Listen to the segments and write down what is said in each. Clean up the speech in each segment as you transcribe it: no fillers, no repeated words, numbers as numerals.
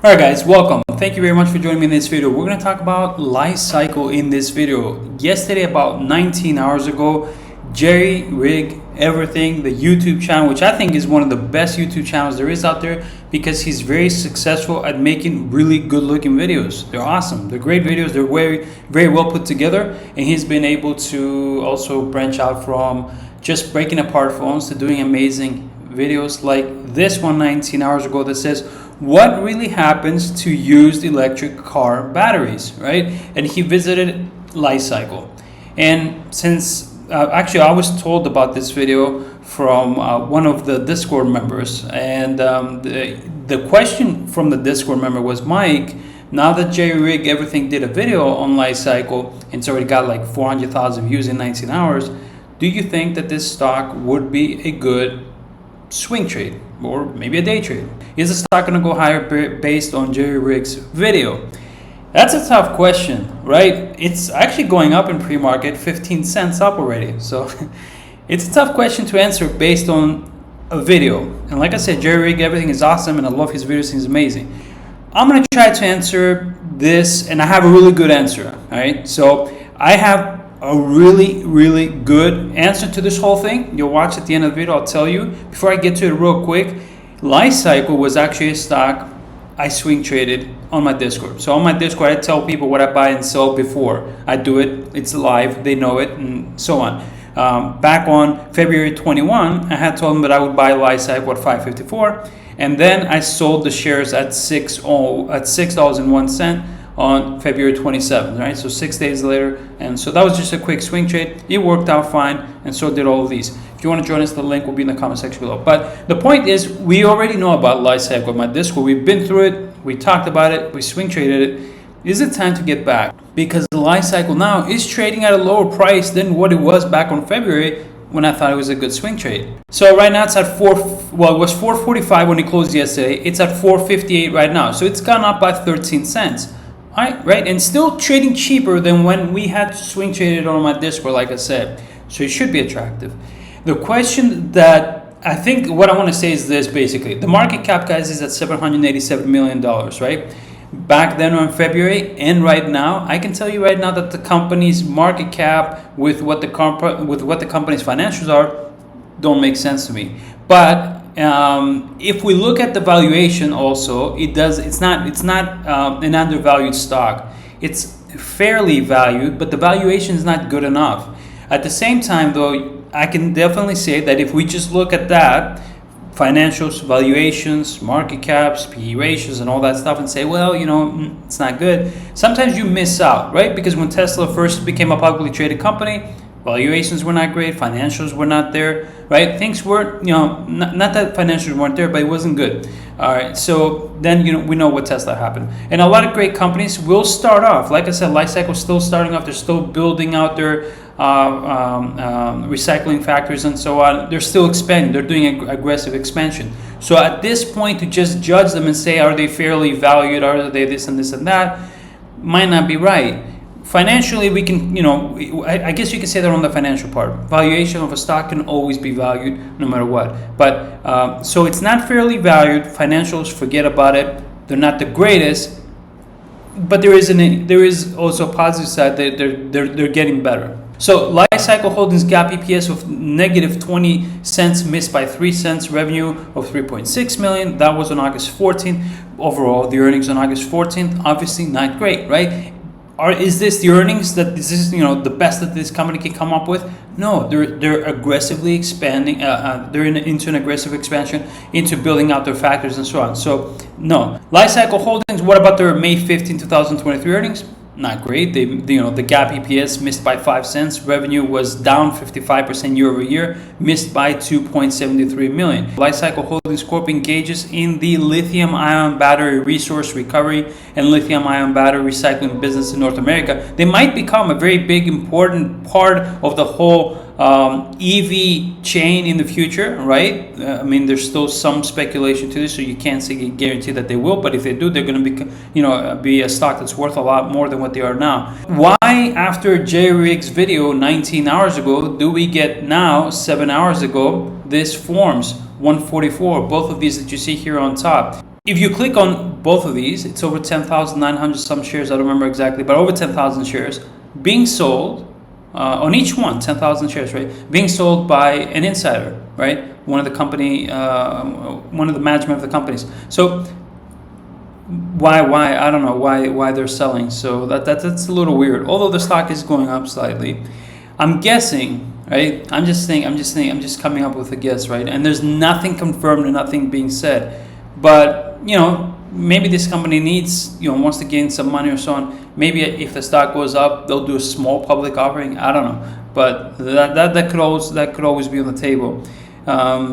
Alright guys, welcome. Thank you very much for joining me in this video. We're going to talk about LiCycle in this video. Yesterday, about 19 hours ago, JerryRigEverything, the YouTube channel, which I think is one of the best YouTube channels there is out there because he's very successful at making really good looking videos. They're awesome. They're great videos. They're very well put together, and he's been able to also branch out from just breaking apart phones to doing amazing videos like this one 19 hours ago that says what really happens to used electric car batteries, right? And he visited LiCycle. And since actually I was told about this video from one of the Discord members, and the question from the Discord member was, Mike, now that JerryRigEverything did a video on LiCycle and it's already got like 400,000 views in 19 hours, do you think that this stock would be a good swing trade or maybe a day trade? Is the stock going to go higher based on JerryRig's video? That's a tough question, right? It's actually going up in pre-market, 15 cents up already. So it's a tough question to answer based on a video. And like I said, JerryRigEverything is awesome and I love his videos. He's amazing. I'm going to try to answer this, and I have a really good answer. All right. So I have a really good answer to this whole thing. You'll watch at the end of the video. I'll tell you. Before I get to it real quick, LiCycle was actually a stock I swing traded on my Discord. So on my Discord, I tell people what I buy and sell before I do it. It's live. They know it and so on. Back on February 21, I had told them that I would buy LiCycle at 5.54, and then I sold the shares at $6.01 on February 27th, right? So 6 days later, and so that was just a quick swing trade. It worked out fine, and so did all of these. If you want to join us, the link will be in the comment section below. But the point is, we already know about LiCycle on my Discord. We've been through it, we talked about it, we swing traded it. Is it time to get back? Because LiCycle now is trading at a lower price than what it was back on February when I thought it was a good swing trade. So right now it's at it was 4.45 when it closed yesterday. It's at 4.58 right now. So it's gone up by 13 cents. Right, and still trading cheaper than when we had swing traded on my Discord, like I said. So it should be attractive. The question that I think what I want to say is this: basically, the market cap, guys, is at $787 million, right? Back then on February and right now, I can tell you right now that the company's market cap with what the company's financials are don't make sense to me. But if we look at the valuation also, it's not an undervalued stock. It's fairly valued, but the valuation is not good enough. At the same time, though, I can definitely say that if we just look at that, financials, valuations, market caps, PE ratios, and all that stuff, and say, well, it's not good, sometimes you miss out, right? Because when Tesla first became a publicly traded company, valuations were not great, financials were not there, right? Things were, not that financials weren't there, but it wasn't good. All right, so then, we know what Tesla happened. And a lot of great companies will start off, like I said, LiCycle is still starting off, they're still building out their recycling factories and so on. They're still expanding, they're doing aggressive expansion. So at this point, to just judge them and say, are they fairly valued, are they this and this and that, might not be right. Financially, we can, I guess you can say that on the financial part. Valuation of a stock can always be valued no matter what. But so it's not fairly valued. Financials, forget about it. They're not the greatest, but there is also a positive side that they're getting better. So LiCycle Holdings GAAP EPS of negative 20 cents, missed by 3 cents. Revenue of 3.6 million. That was on August 14th. Overall, the earnings on August 14th, obviously not great, right? Is this the earnings that this is the best that this company can come up with? No, they're aggressively expanding. They're into an aggressive expansion into building out their factories and so on. So no, LiCycle Holdings. What about their May 15, 2023 earnings? Not great. The GAAP EPS missed by 5 cents. Revenue was down 55% year over year, missed by 2.73 million. LiCycle Holdings Corp engages in the lithium-ion battery resource recovery and lithium-ion battery recycling business in North America. They might become a very big, important part of the whole EV chain in the future, right? There's still some speculation to this, so you can't say guarantee that they will. But if they do, they're going to be a stock that's worth a lot more than what they are now. Why, after JerryRig's video 19 hours ago, do we get now 7 hours ago this forms 144? Both of these that you see here on top. If you click on both of these, it's over 10,900 some shares, I don't remember exactly, but over 10,000 shares being sold on each one, 10,000 shares, right? Being sold by an insider, right? One of the company, one of the management of the companies. So why I don't know why they're selling. So that's a little weird. Although the stock is going up slightly, I'm guessing, right? I'm just coming up with a guess, right? And there's nothing confirmed and nothing being said, but maybe this company needs, wants to gain some money or so on. Maybe if the stock goes up, they'll do a small public offering. I don't know, but that could always be on the table.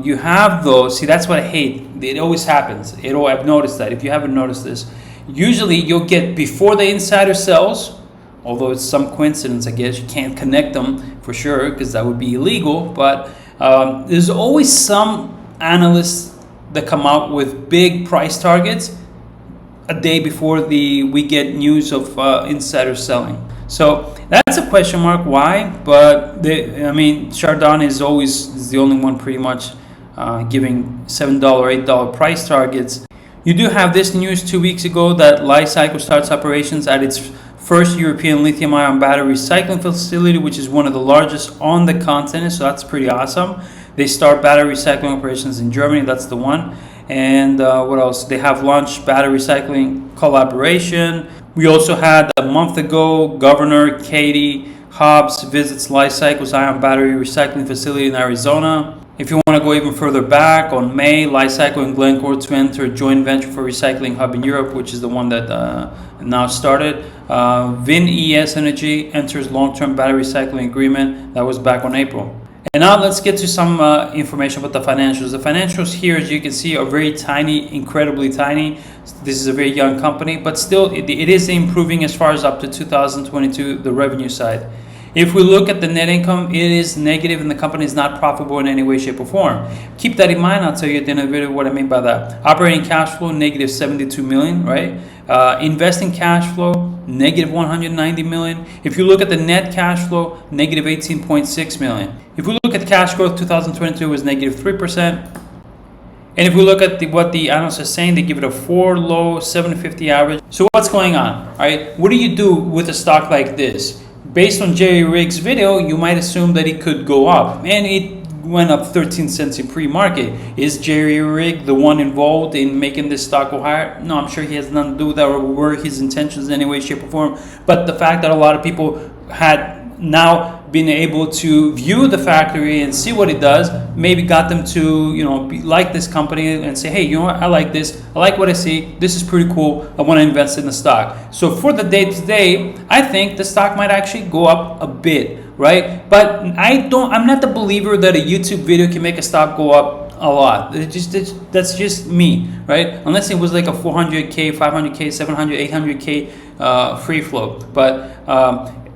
You have those. See, that's what I hate. It always happens. I've noticed that. If you haven't noticed this, usually you'll get before the insider sells. Although it's some coincidence, I guess you can't connect them for sure because that would be illegal. But there's always some analysts that come out with big price targets a day before we get news of insider selling. So that's a question mark why, but Chardon is the only one pretty much giving $7, $8 price targets. You do have this news 2 weeks ago that LiCycle starts operations at its first European lithium-ion battery recycling facility, which is one of the largest on the continent, so that's pretty awesome. They start battery recycling operations in Germany, that's the one. And what else? They have launched battery recycling collaboration. We also had a month ago, Governor Katie Hobbs visits LiCycle's ion battery recycling facility in Arizona. If you want to go even further back, on May, LiCycle and Glencore to enter a joint venture for recycling hub in Europe, which is the one that now started. VinES Energy enters long-term battery recycling agreement. That was back on April. And now let's get to some information about the financials. The financials here, as you can see, are very tiny, incredibly tiny. This is a very young company, but still it is improving as far as up to 2022, the revenue side. If we look at the net income, it is negative and the company is not profitable in any way, shape, or form. Keep that in mind. I'll tell you at the end of the video what I mean by that. Operating cash flow, negative 72 million, right? Investing cash flow, negative 190 million. If you look at the net cash flow, negative 18.6 million. If we look at cash growth, 2022 was negative 3%. And if we look at what the analysts are saying, they give it a 4 low, 750 average. So what's going on, right? What do you do with a stock like this? Based on Jerry Rig's video, you might assume that it could go up. And it went up 13 cents in pre-market. Is Jerry Rig the one involved in making this stock go higher? No, I'm sure he has nothing to do with that or were his intentions in any way, shape, or form. But the fact that a lot of people had now been able to view the factory and see what it does maybe got them to like this company and say, hey, I like this, I like what I see, this is pretty cool, I want to invest in the stock. So for the day to day, I think the stock might actually go up a bit, right? But I'm not the believer that a YouTube video can make a stock go up a lot. That's just me, right? Unless it was like a 400k, 500k, 700, 800k free float. But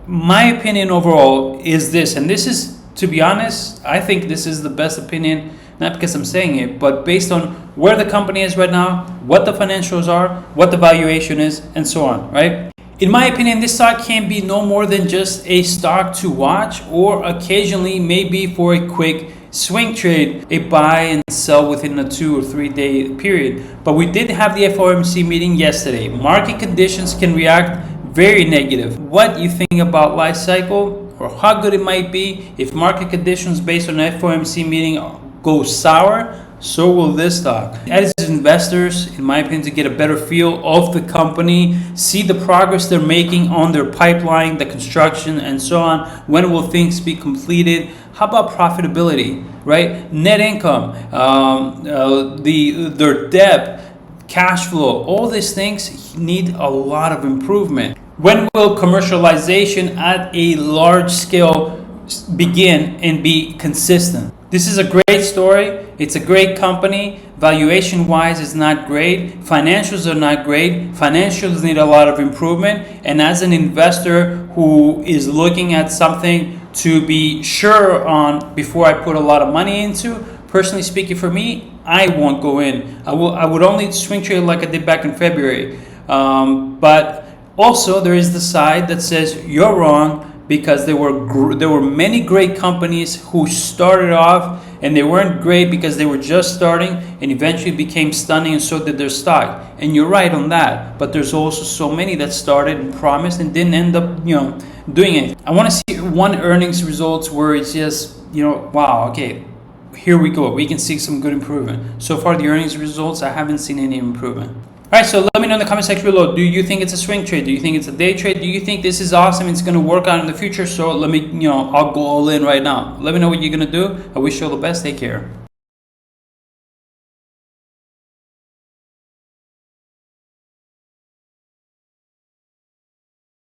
my opinion overall is this, and this is, to be honest, I think this is the best opinion, not because I'm saying it, but based on where the company is right now, what the financials are, what the valuation is, and so on, right? In my opinion, this stock can be no more than just a stock to watch, or occasionally maybe for a quick swing trade, a buy and sell within a 2 or 3 day period. But we did have the FOMC meeting yesterday. Market conditions can react very negative. What you think about LiCycle, or how good it might be if market conditions based on the FOMC meeting go sour, so will this stock. As investors, in my opinion, to get a better feel of the company, see the progress they're making on their pipeline, the construction, and so on. When will things be completed? How about profitability, right? Net income, their debt, cash flow, all these things need a lot of improvement. When will commercialization at a large scale begin and be consistent? This is a great story. It's a great company. Valuation wise, it's not great. Financials are not great. Financials need a lot of improvement. And as an investor who is looking at something to be sure on before I put a lot of money into, personally speaking, for me, I won't go in. I would only swing trade like I did back in February. But also, there is the side that says you're wrong, because there were many great companies who started off and they weren't great because they were just starting and eventually became stunning, and so did their stock. And you're right on that, but there's also so many that started and promised and didn't end up, doing it. I want to see one earnings results where it's just, wow, okay, here we go. We can see some good improvement. So far, the earnings results, I haven't seen any improvement. All right, so let me know in the comment section below. Do you think it's a swing trade? Do you think it's a day trade? Do you think this is awesome? It's going to work out in the future? So let me, I'll go all in right now. Let me know what you're going to do. I wish you all the best. Take care.